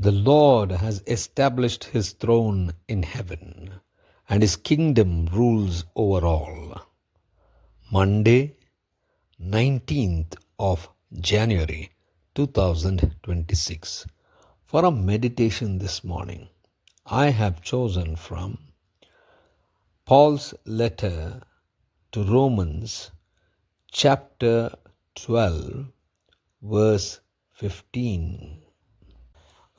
The Lord has established his throne in heaven, and his kingdom rules over all. Monday, 19th of January 2026. For a meditation this morning, I have chosen from Paul's letter to Romans, chapter 12, verse 15.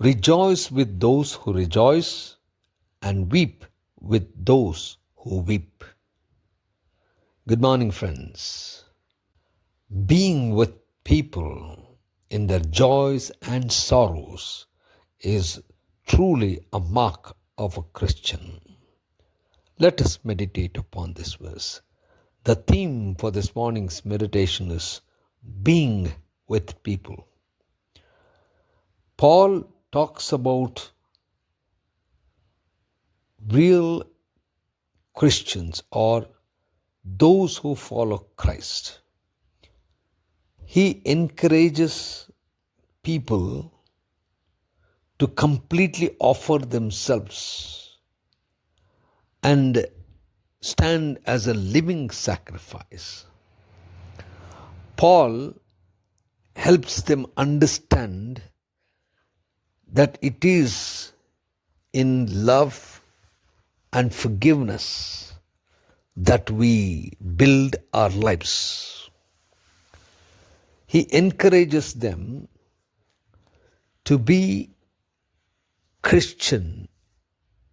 Rejoice with those who rejoice, and weep with those who weep. Good morning, friends. Being with people in their joys and sorrows is truly a mark of a Christian. Let us meditate upon this verse. The theme for this morning's meditation is being with people. Paul talks about real Christians or those who follow Christ. He encourages people to completely offer themselves and stand as a living sacrifice. Paul helps them understand that it is in love and forgiveness that we build our lives. He encourages them to be Christian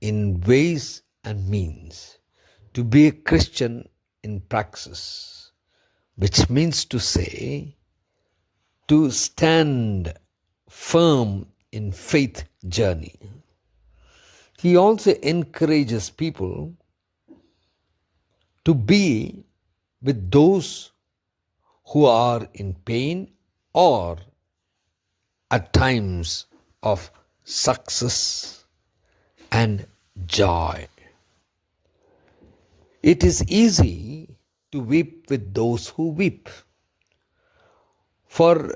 in ways and means, to be a Christian in praxis, which means to say, to stand firm in faith journey. He also encourages people to be with those who are in pain or at times of success and joy. It is easy to weep with those who weep, for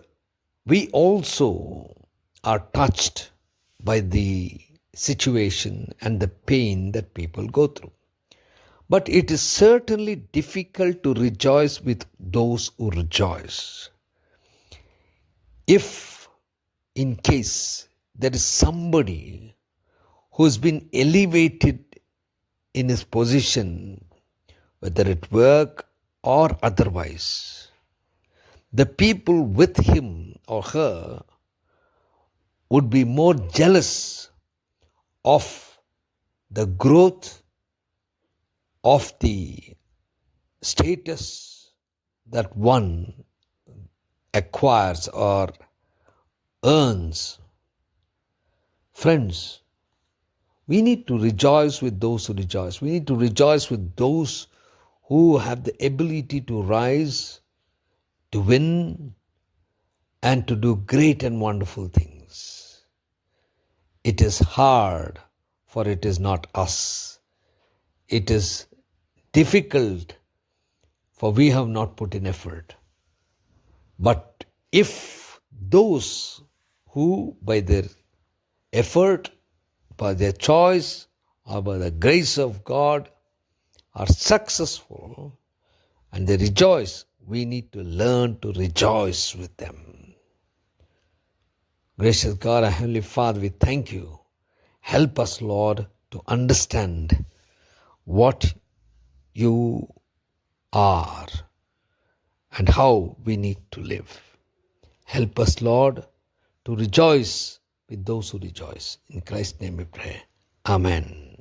we also are touched by the situation and the pain that people go through. But it is certainly difficult to rejoice with those who rejoice. If in case there is somebody who has been elevated in his position, whether at work or otherwise, the people with him or her would be more jealous of the growth of the status that one acquires or earns. Friends, we need to rejoice with those who rejoice. We need to rejoice with those who have the ability to rise, to win, and to do great and wonderful things. It is hard, for it is not us. It is difficult, for we have not put in effort. But if those who by their effort, by their choice, or by the grace of God are successful and they rejoice, we need to learn to rejoice with them. Gracious God, our Heavenly Father, we thank you. Help us, Lord, to understand what you are and how we need to live. Help us, Lord, to rejoice with those who rejoice. In Christ's name we pray. Amen.